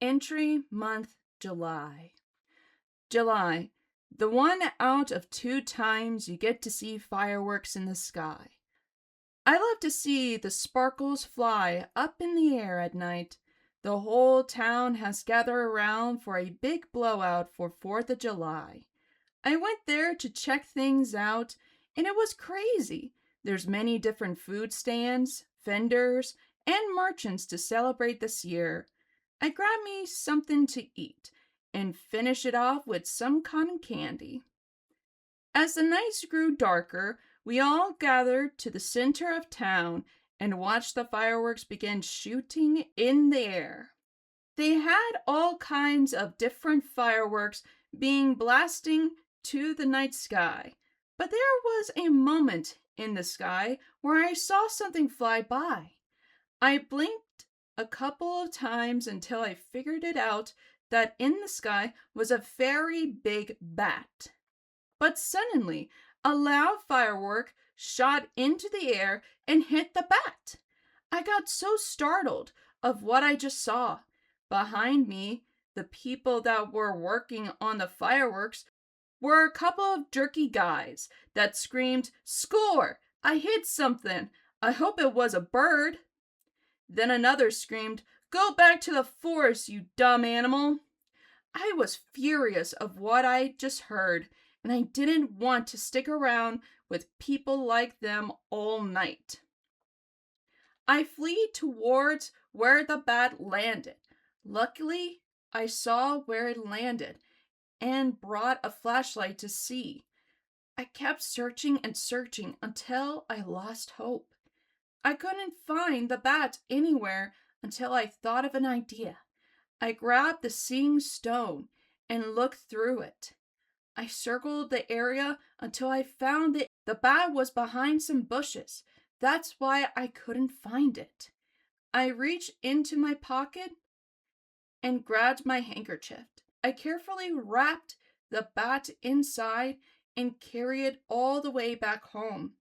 Entry month July. July, the one out of 2 times you get to see fireworks in the sky. I love to see the sparkles fly up in the air at night. The whole town has gathered around for a big blowout for 4th of July. I went there to check things out, and it was crazy. There's many different food stands, vendors, and merchants to celebrate this year. I grabbed me something to eat and finished it off with some cotton candy. As the nights grew darker, we all gathered to the center of town and watched the fireworks begin shooting in the air. They had all kinds of different fireworks being blasting to the night sky, but there was a moment in the sky where I saw something fly by. I blinked a couple of times until I figured it out that in the sky was a very big bat. But suddenly, a loud firework shot into the air and hit the bat. I got so startled of what I just saw. Behind me, the people that were working on the fireworks were a couple of jerky guys that screamed, "Score! I hit something! I hope it was a bird!" Then another screamed, "Go back to the forest, you dumb animal!" I was furious of what I just heard, and I didn't want to stick around with people like them all night. I flee towards where the bat landed. Luckily, I saw where it landed and brought a flashlight to see. I kept searching and searching until I lost hope. I couldn't find the bat anywhere until I thought of an idea. I grabbed the seeing stone and looked through it. I circled the area until I found it. The bat was behind some bushes. That's why I couldn't find it. I reached into my pocket and grabbed my handkerchief. I carefully wrapped the bat inside and carried it all the way back home.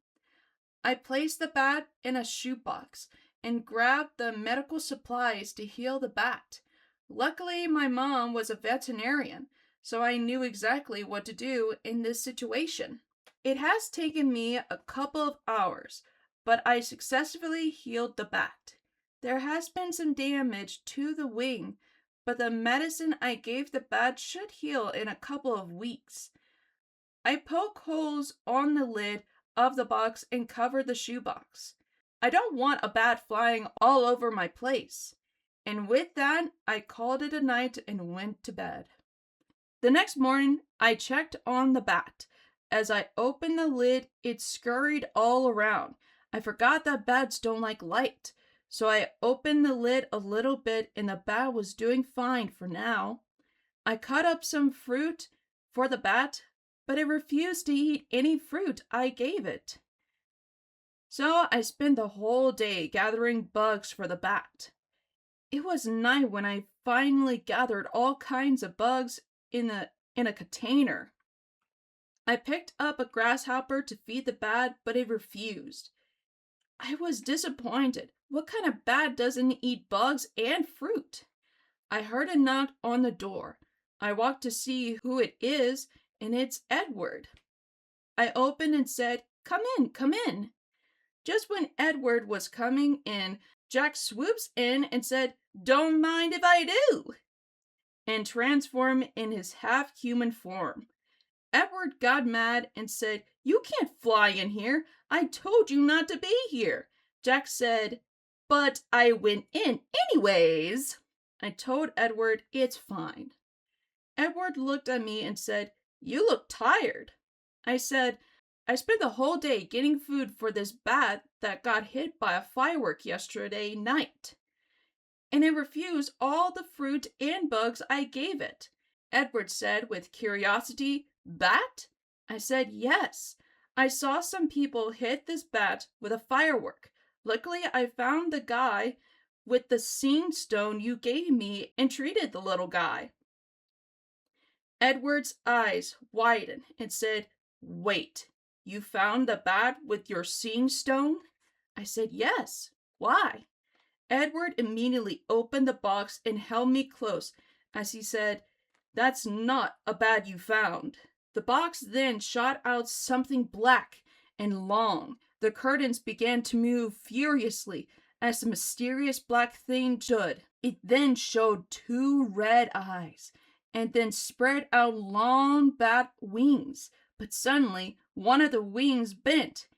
I placed the bat in a shoebox and grabbed the medical supplies to heal the bat. Luckily, my mom was a veterinarian, so I knew exactly what to do in this situation. It has taken me a couple of hours, but I successfully healed the bat. There has been some damage to the wing, but the medicine I gave the bat should heal in a couple of weeks. I poke holes on the lid of the box and covered the shoebox. I don't want a bat flying all over my place. And with that, I called it a night and went to bed. The next morning, I checked on the bat. As I opened the lid, it scurried all around. I forgot that bats don't like light, so I opened the lid a little bit and the bat was doing fine for now. I cut up some fruit for the bat, but it refused to eat any fruit I gave it. So I spent the whole day gathering bugs for the bat. It was night when I finally gathered all kinds of bugs in a container. I picked up a grasshopper to feed the bat, but it refused. I was disappointed. What kind of bat doesn't eat bugs and fruit? I heard a knock on the door. I walked to see who it is, and it's Edward. I opened and said, "Come in, come in." Just when Edward was coming in, Jack swoops in and said, "Don't mind if I do," and transformed in his half-human form. Edward got mad and said, "You can't fly in here. I told you not to be here." Jack said, "But I went in anyways." I told Edward, "It's fine." Edward looked at me and said, "You look tired." I said, "I spent the whole day getting food for this bat that got hit by a firework yesterday night, and it refused all the fruit and bugs I gave it." Edward said with curiosity, "Bat?" I said, "Yes. I saw some people hit this bat with a firework. Luckily, I found the guy with the seeing stone you gave me and treated the little guy. Edward's eyes widened and said, "Wait, you found the bat with your seeing stone?" I said, "Yes. Why?" Edward immediately opened the box and held me close as he said, "That's not a bat you found." The box then shot out something black and long. The curtains began to move furiously as the mysterious black thing stood. It then showed two red eyes and then spread out long bat wings. But suddenly, one of the wings bent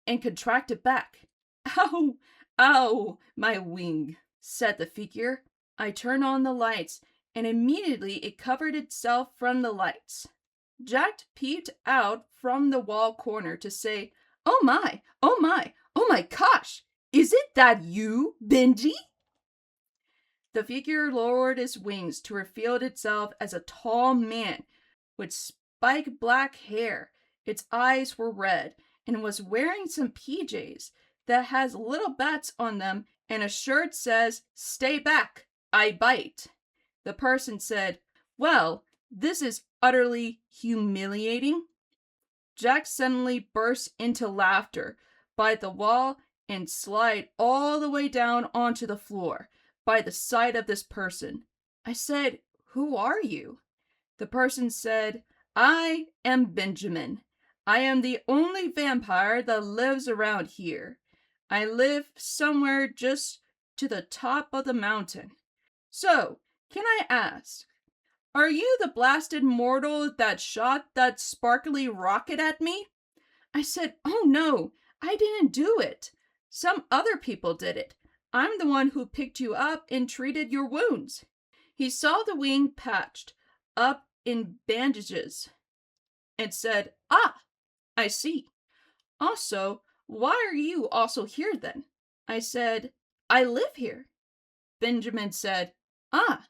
and contracted back. "Ow! Ow! My wing!" said the figure. I turned on the lights, and immediately it covered itself from the lights. Jack peeped out from the wall corner to say, "Oh my! Oh my! Oh my gosh! Is it that you, Benji?" The figure lowered its wings to reveal itself as a tall man with spiked black hair. Its eyes were red and was wearing some PJs that has little bats on them and a shirt says, "Stay back, I bite." The person said, "Well, this is utterly humiliating." Jack suddenly burst into laughter by the wall and slid all the way down onto the floor by the side of this person. I said, "Who are you?" The person said, "I am Benjamin. I am the only vampire that lives around here. I live somewhere just to the top of the mountain. So, can I ask, are you the blasted mortal that shot that sparkly rocket at me?" I said, "Oh no, I didn't do it. Some other people did it. I'm the one who picked you up and treated your wounds." He saw the wing patched up in bandages and said, "Ah, I see. Also, why are you also here then?" I said, "I live here." Benjamin said, "Ah,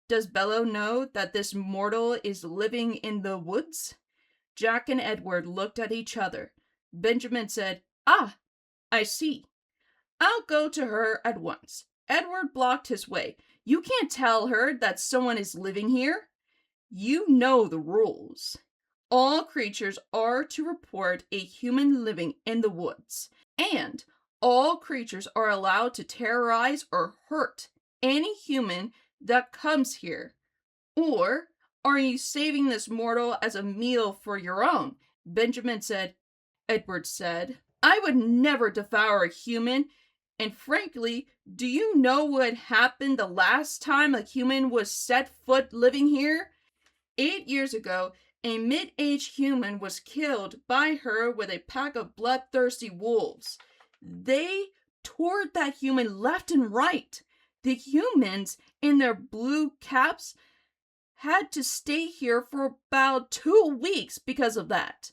does Bello know that this mortal is living in the woods?" Jack and Edward looked at each other. Benjamin said, "Ah, I see. I'll go to her at once." Edward blocked his way. "You can't tell her that someone is living here. You know the rules. All creatures are to report a human living in the woods, and all creatures are allowed to terrorize or hurt any human that comes here. Or are you saving this mortal as a meal for your own?" Benjamin said. Edward said, "I would never devour a human. And frankly, do you know what happened the last time a human was set foot living here? 8 years ago, a mid-aged human was killed by her with a pack of bloodthirsty wolves. They tore that human left and right. The humans in their blue caps had to stay here for about 2 weeks because of that.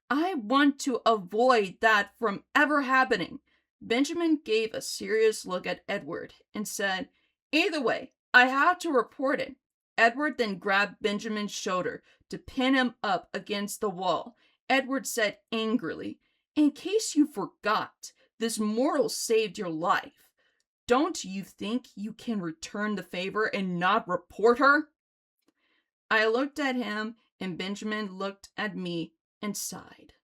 I want to avoid that from ever happening." Benjamin gave a serious look at Edward and said, "Either way, I have to report it." Edward then grabbed Benjamin's shoulder to pin him up against the wall. Edward said angrily, "In case you forgot, this mortal saved your life. Don't you think you can return the favor and not report her?" I looked at him and Benjamin looked at me and sighed.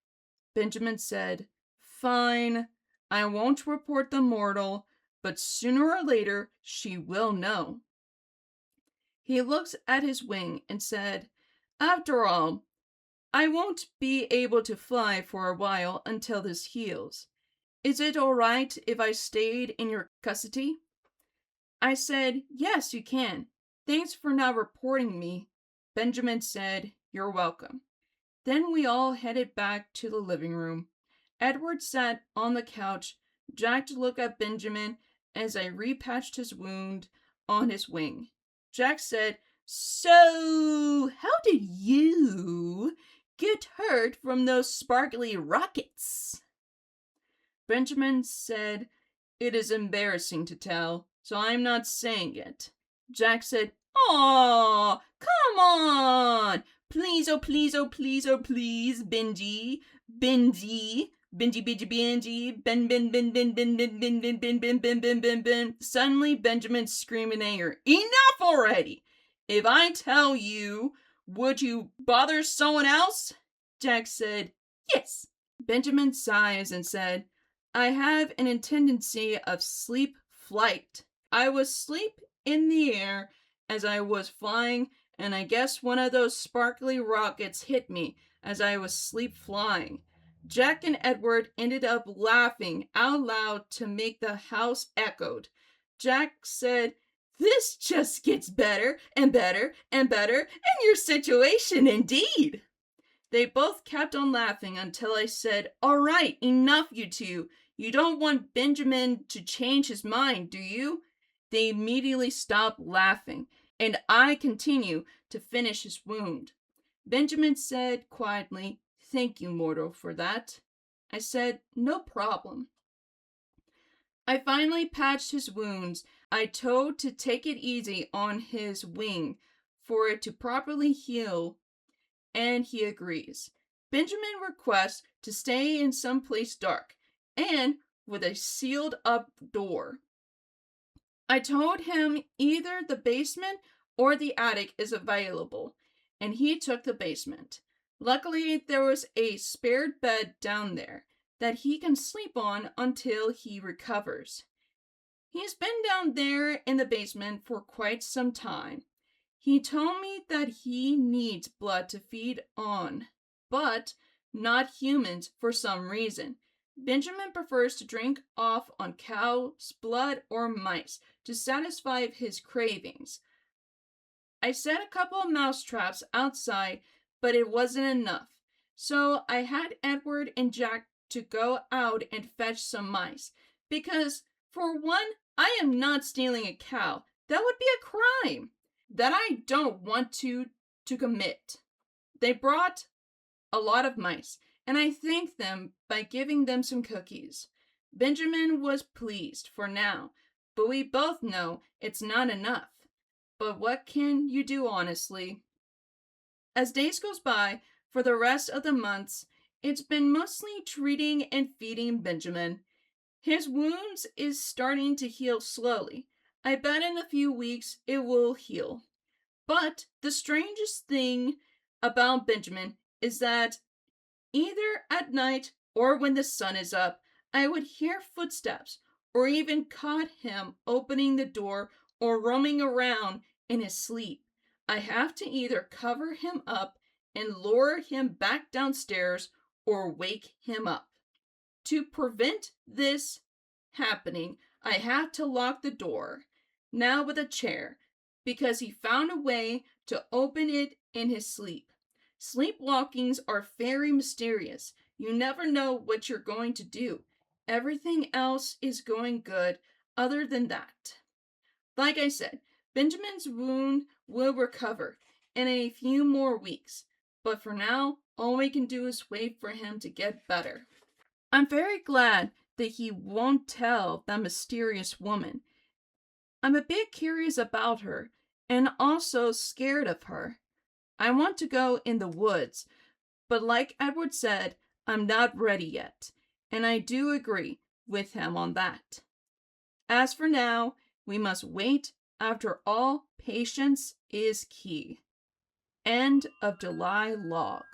Benjamin said, "Fine, I won't report the mortal, but sooner or later she will know." He looked at his wing and said, "After all, I won't be able to fly for a while until this heals. Is it all right if I stayed in your custody?" I said, "Yes, you can. Thanks for not reporting me." Benjamin said, "You're welcome." Then we all headed back to the living room. Edward sat on the couch. Jack looked at Benjamin as I repatched his wound on his wing. Jack said, "So, how did you get hurt from those sparkly rockets?" Benjamin said, "It is embarrassing to tell, so I'm not saying it." Jack said, "Aw, come on! Please, oh please, oh please, oh please, Benji, Benji, Benji, Benji, Benji, Ben, Ben, Ben, Ben, Ben, Ben, Ben, Ben, Ben, Ben, Ben, Ben, Ben, Ben. Suddenly, Benjamin screamed in anger, "Enough already! If I tell you, would you bother someone else?" Jack said, "Yes." Benjamin sighs and said, "I have an tendency of sleep flight. I was asleep in the air as I was flying, and I guess one of those sparkly rockets hit me as I was sleep flying." Jack and Edward ended up laughing out loud to make the house echoed. Jack said, "This just gets better and better and better in your situation indeed." They both kept on laughing until I said, "All right, enough, you two. You don't want Benjamin to change his mind, do you?" They immediately stopped laughing, and I continued to finish his wound. Benjamin said quietly, "Thank you, Mortal, for that." I said, "No problem." I finally patched his wounds. I told to take it easy on his wing for it to properly heal, and he agrees. Benjamin requests to stay in some place dark and with a sealed up door. I told him either the basement or the attic is available, and he took the basement. Luckily, there was a spare bed down there that he can sleep on until he recovers. He's been down there in the basement for quite some time. He told me that he needs blood to feed on, but not humans for some reason. Benjamin prefers to drink off on cow's blood or mice to satisfy his cravings. I set a couple of mouse traps outside, but it wasn't enough. So I had Edward and Jack to go out and fetch some mice. Because, for one, I am not stealing a cow. That would be a crime that I don't want to commit. They brought a lot of mice, and I thanked them by giving them some cookies. Benjamin was pleased for now, but we both know it's not enough. But what can you do, honestly? As days goes by, for the rest of the months, it's been mostly treating and feeding Benjamin. His wounds is starting to heal slowly. I bet in a few weeks it will heal. But the strangest thing about Benjamin is that either at night or when the sun is up, I would hear footsteps or even caught him opening the door or roaming around in his sleep. I have to either cover him up and lure him back downstairs or wake him up. To prevent this happening, I have to lock the door, now with a chair, because he found a way to open it in his sleep. Sleepwalkings are very mysterious. You never know what you're going to do. Everything else is going good other than that. Like I said, Benjamin's wound will recover in a few more weeks, but for now, all we can do is wait for him to get better. I'm very glad that he won't tell that mysterious woman. I'm a bit curious about her and also scared of her. I want to go in the woods, but like Edward said, I'm not ready yet, and I do agree with him on that. As for now, we must wait. After all, patience is key. End of July log.